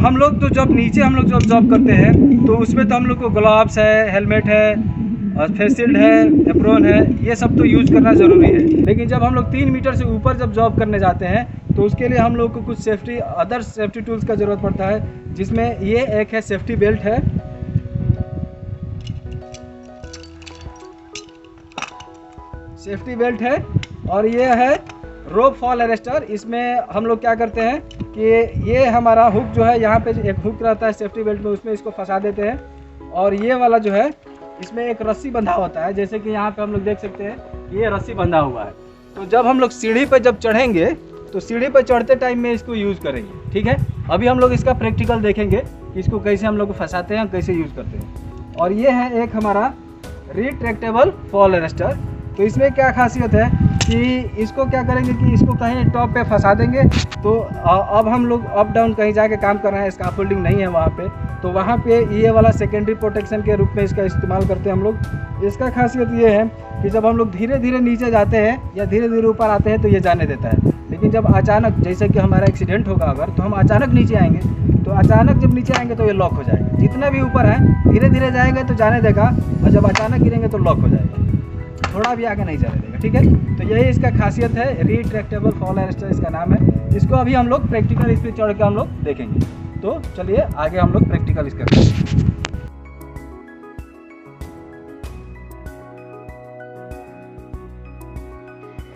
हम लोग तो जब नीचे हम लोग जब जॉब करते हैं तो उसमें तो हम लोग को ग्लव्स है, हेलमेट है और फेस शील्ड है, एप्रोन है, ये सब तो यूज़ करना ज़रूरी है। लेकिन जब हम लोग 3 मीटर से ऊपर जब जॉब करने जाते हैं तो उसके लिए हम लोग को कुछ अदर सेफ्टी टूल्स का ज़रूरत पड़ता है, जिसमें ये एक है सेफ्टी बेल्ट है, सेफ्टी बेल्ट है, और ये है रोप फॉल अरेस्टर। इसमें हम लोग क्या करते हैं कि ये हमारा हुक जो है, यहाँ पे एक हुक रहता है सेफ्टी बेल्ट में, उसमें इसको फंसा देते हैं, और ये वाला जो है इसमें एक रस्सी बंधा होता है, जैसे कि यहाँ पे हम लोग देख सकते हैं ये रस्सी बंधा हुआ है। तो जब हम लोग सीढ़ी पर जब चढ़ेंगे तो सीढ़ी पर चढ़ते टाइम में इसको यूज़ करेंगे, ठीक है। अभी हम लोग इसका प्रैक्टिकल देखेंगे कि इसको कैसे हम लोग फंसाते हैं, कैसे यूज़ करते हैं। और ये है एक हमारा रिट्रैक्टेबल फॉल अरेस्टर। तो इसमें क्या खासियत है कि इसको क्या करेंगे कि इसको कहीं टॉप पे फंसा देंगे, तो अब हम लोग अप डाउन कहीं जाके काम कर रहे हैं, स्कैफोल्डिंग नहीं है वहाँ पे, तो वहाँ पे ये वाला सेकेंडरी प्रोटेक्शन के रूप में इसका इस्तेमाल करते हैं हम लोग। इसका खासियत ये है कि जब हम लोग धीरे धीरे नीचे जाते हैं या धीरे धीरे ऊपर आते हैं तो ये जाने देता है, लेकिन जब अचानक, जैसे कि हमारा एक्सीडेंट होगा अगर, तो हम अचानक नीचे आएंगे, तो अचानक जब नीचे आएंगे तो ये लॉक हो जाएगा। जितना भी ऊपर है धीरे धीरे जाएंगे तो जाने देगा, और जब अचानक गिरेंगे तो लॉक हो जाएगा, थोड़ा भी आगे नहीं जाने देगा, ठीक है। तो यही इसका खासियत है, रिट्रैक्टेबल फॉल अरेस्टर इसका नाम है। इसको अभी हम लोग प्रैक्टिकल इस पर चढ़ के हम लोग देखेंगे। तो चलिए आगे हम लोग प्रैक्टिकल इसका करेंगे।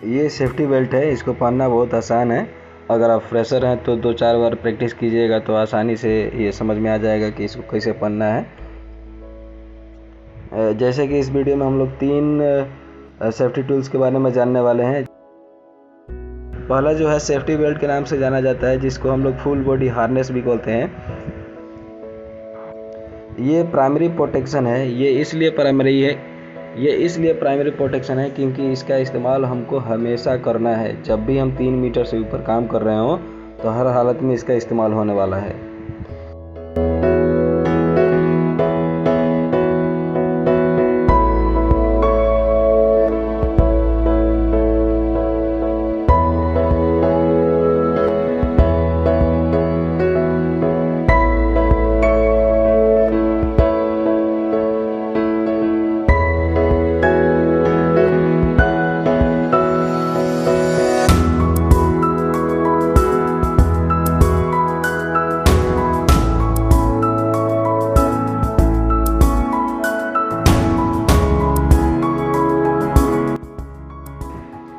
ये सेफ्टी बेल्ट है, इसको पहनना बहुत आसान है। अगर आप फ्रेशर हैं तो 2-4 बार प्रैक्टिस कीजिएगा तो आसानी से ये समझ में आ जाएगा कि इसको कैसे पहनना है। जैसे कि इस वीडियो में हम लोग 3 सेफ्टी टूल्स के बारे में जानने वाले हैं। पहला जो है सेफ्टी बेल्ट के नाम से जाना जाता है, जिसको हम लोग फुल बॉडी हार्नेस भी बोलते हैं। ये प्राइमरी प्रोटेक्शन है। ये इसलिए प्राइमरी प्रोटेक्शन है क्योंकि इसका इस्तेमाल हमको हमेशा करना है। जब भी हम 3 मीटर से ऊपर काम कर रहे हो तो हर हालत में इसका इस्तेमाल होने वाला है।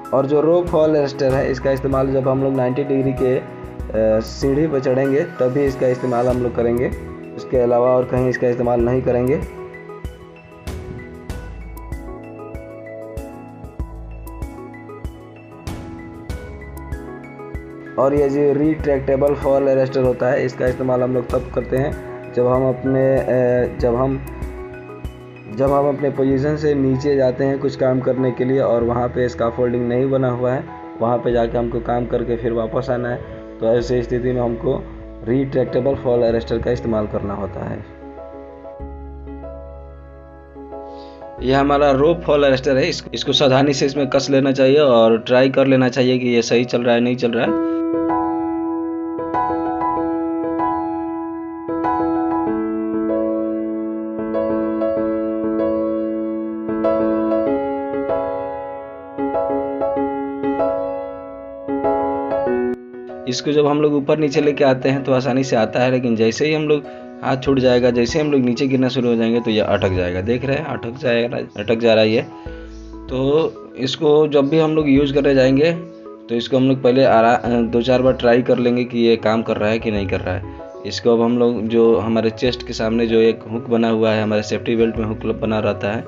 और जो रोप फॉल अरेस्टर है, इसका इस्तेमाल जब हम लोग 90 डिग्री के सीढ़ी पर चढ़ेंगे तभी इसका इस्तेमाल हम लोग करेंगे। इसके अलावा और कहीं इसका इस्तेमाल नहीं करेंगे। और ये जो रिट्रैक्टेबल फॉल अरेस्टर होता है, इसका इस्तेमाल हम लोग तब करते हैं जब हम अपने पोजीशन से नीचे जाते हैं कुछ काम करने के लिए और वहाँ पे स्कैफोल्डिंग नहीं बना हुआ है, वहाँ पे जाके हमको काम करके फिर वापस आना है, तो ऐसे स्थिति में हमको रिट्रैक्टेबल फॉल अरेस्टर का इस्तेमाल करना होता है। यह हमारा रोप फॉल अरेस्टर है। इसको सावधानी से इसमें कस लेना चाहिए और ट्राई कर लेना चाहिए कि ये सही चल रहा है नहीं चल रहा है। इसको जब हम लोग ऊपर नीचे लेके आते हैं तो आसानी से आता है, लेकिन जैसे ही हम लोग हाथ छूट जाएगा, जैसे हम लोग नीचे गिरना शुरू हो जाएंगे तो ये अटक जाएगा। देख रहे हैं अटक जा रहा है ये। तो इसको जब भी हम लोग यूज़ करने जाएंगे तो इसको हम लोग पहले 2-4 बार ट्राई कर लेंगे कि ये काम कर रहा है कि नहीं कर रहा है। इसको अब हम लोग जो हमारे चेस्ट के सामने जो एक हुक बना हुआ है, हमारे सेफ्टी बेल्ट में हुक बना रहता है,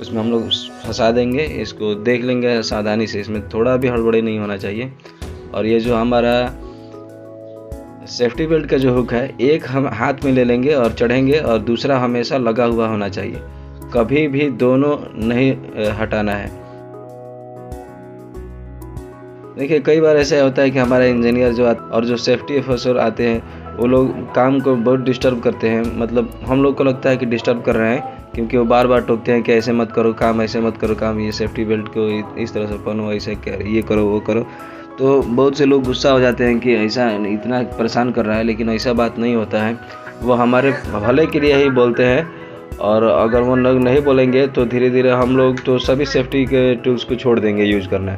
उसमें हम लोग फंसा देंगे। इसको देख लेंगे सावधानी से, इसमें थोड़ा भी हड़बड़ी नहीं होना चाहिए। और ये जो हमारा सेफ्टी बेल्ट का जो हुक है, एक हम हाथ में ले लेंगे और चढ़ेंगे और दूसरा हमेशा लगा हुआ होना चाहिए, कभी भी दोनों नहीं हटाना है। देखिए कई बार ऐसा होता है कि हमारे इंजीनियर और जो सेफ्टी ऑफिसर आते हैं, वो लोग काम को बहुत डिस्टर्ब करते हैं। मतलब हम लोग को लगता है कि डिस्टर्ब कर रहे हैं, क्योंकि वो बार बार टोकते हैं कि ऐसे मत करो काम, ऐसे मत करो काम, ये सेफ्टी बेल्ट को इस तरह से पहनो, ऐसे ये करो वो करो। तो बहुत से लोग गुस्सा हो जाते हैं कि ऐसा इतना परेशान कर रहा है, लेकिन ऐसा बात नहीं होता है। वो हमारे भले के लिए ही बोलते हैं, और अगर वो लोग नहीं बोलेंगे तो धीरे धीरे हम लोग तो सभी सेफ्टी के टूल्स को छोड़ देंगे यूज़ करना।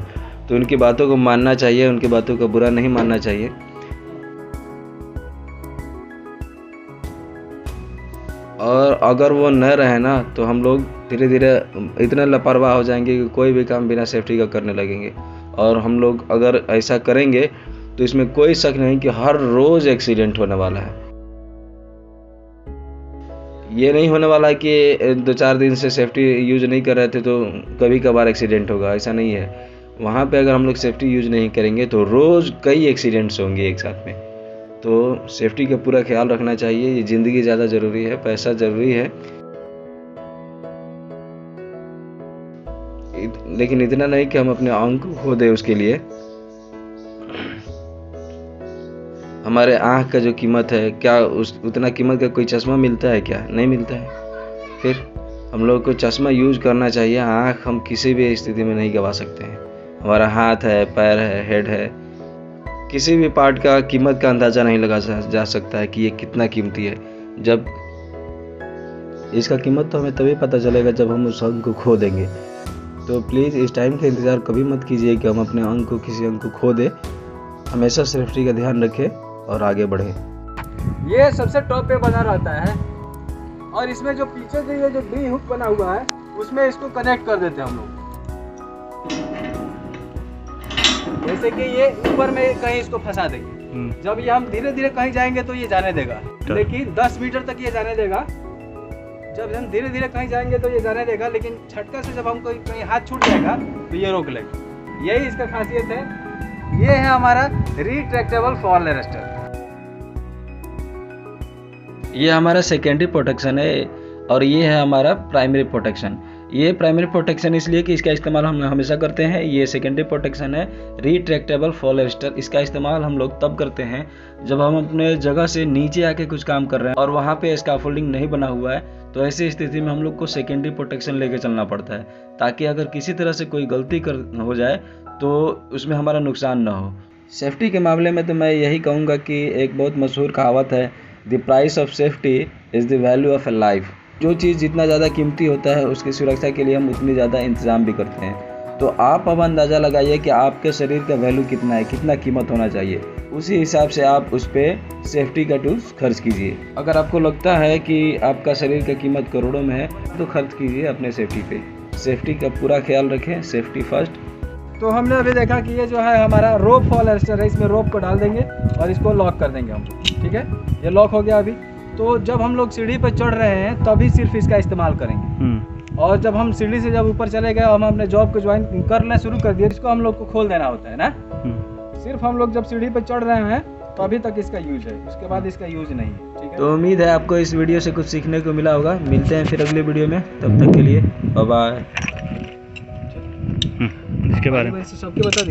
तो उनकी बातों को मानना चाहिए, उनकी बातों का बुरा नहीं मानना चाहिए। और अगर वो न रहे ना तो हम लोग धीरे धीरे इतना लापरवाह हो जाएंगे कि कोई भी काम बिना सेफ्टी का करने लगेंगे। और हम लोग अगर ऐसा करेंगे तो इसमें कोई शक नहीं कि हर रोज़ एक्सीडेंट होने वाला है। ये नहीं होने वाला कि 2-4 दिन से सेफ्टी यूज नहीं कर रहे थे तो कभी कभार एक्सीडेंट होगा, ऐसा नहीं है। वहाँ पे अगर हम लोग सेफ्टी यूज नहीं करेंगे तो रोज़ कई एक्सीडेंट्स होंगे एक साथ में। तो सेफ्टी का पूरा ख्याल रखना चाहिए। ये ज़िंदगी ज़्यादा ज़रूरी है, पैसा ज़रूरी है, लेकिन इतना नहीं कि हम अपने आँख को खो दें उसके लिए। हमारे आँख का जो कीमत है, क्या उतना कीमत का कोई चश्मा मिलता है क्या? नहीं मिलता है। फिर हम लोग को चश्मा यूज करना चाहिए। आँख हम किसी भी स्थिति में नहीं गवा सकते हैं। हमारा हाथ है, पैर है, हेड है, किसी भी पार्ट का कीमत का अंदाज़ा नहीं लगा जा सकता है कि ये कितना कीमती है। जब इसका कीमत तो हमें तभी पता चलेगा जब हम उस अंग को खो देंगे। तो प्लीज़ इस टाइम का इंतज़ार कभी मत कीजिए कि हम अपने अंग को, किसी अंग को खो दें। हमेशा सेफ्टी का ध्यान रखें और आगे बढ़ें। ये सबसे टॉप पे बना रहता है, और इसमें जो पीछे से ये जो डी हुक बना हुआ है उसमें इसको कनेक्ट कर देते हैं हम लोग। जैसे कि ये ऊपर में कहीं इसको फंसा देंगे। जब ये हम धीरे धीरे कहीं जाएंगे तो ये जाने देगा, लेकिन 10 मीटर तक ये जाने देगा। जब हम धीरे धीरे कहीं जाएंगे तो ये जाने देगा, लेकिन झटका से जब हम कहीं हाथ छूट जाएगा तो ये रोक लेगा। यही इसका खासियत है। ये है हमारा रिट्रैक्टेबल फॉल अरेस्टर। ये हमारा सेकेंडरी प्रोटेक्शन है, और ये है हमारा प्राइमरी प्रोटेक्शन। ये प्राइमरी प्रोटेक्शन इसलिए कि इसका इस्तेमाल हम हमेशा करते हैं। ये सेकेंडरी प्रोटेक्शन है रिट्रैक्टेबल फॉल अरेस्टर। इसका इस्तेमाल हम लोग तब करते हैं जब हम अपने जगह से नीचे आके कुछ काम कर रहे हैं और वहाँ पे स्कैफोल्डिंग नहीं बना हुआ है। तो ऐसी स्थिति में हम लोग को सेकेंडरी प्रोटेक्शन लेके चलना पड़ता है, ताकि अगर किसी तरह से कोई गलती हो जाए तो उसमें हमारा नुकसान ना हो। सेफ्टी के मामले में तो मैं यही कहूँगा कि एक बहुत मशहूर कहावत है, the price of safety is the value of A life. जो चीज़ जितना ज़्यादा कीमती होता है उसकी सुरक्षा के लिए हम उतनी ज़्यादा इंतज़ाम भी करते हैं। तो आप अब अंदाज़ा लगाइए कि आपके शरीर का वैल्यू कितना है, कितना कीमत होना चाहिए। उसी हिसाब से आप उस पर सेफ्टी का टूल्स खर्च कीजिए। अगर आपको लगता है कि आपका शरीर का कीमत करोड़ों में है तो खर्च कीजिए अपने सेफ्टी पे। सेफ्टी का पूरा ख्याल रखें, सेफ्टी फर्स्ट। तो हमने अभी देखा कि ये जो है हमारा रोप फॉल अरेस्टर है। इसमें रोप को डाल देंगे और इसको लॉक कर देंगे हम। ठीक है, ये लॉक हो गया अभी। तो जब हम लोग सीढ़ी पर चढ़ रहे हैं तभी सिर्फ इसका इस्तेमाल करेंगे, और जब हम सीढ़ी से जब ऊपर चले गए, हम अपने जॉब को ज्वाइन करना शुरू कर दिया, इसको हम लोग को खोल देना होता है ना। सिर्फ हम लोग जब सीढ़ी पर चढ़ रहे हैं तो अभी तक इसका यूज है, उसके बाद इसका यूज नहीं है। ठीक है, तो उम्मीद है आपको इस वीडियो से कुछ सीखने को मिला होगा। मिलते हैं फिर अगले वीडियो में, तब तक के लिए बाय बाय। इसके बारे में सबके बता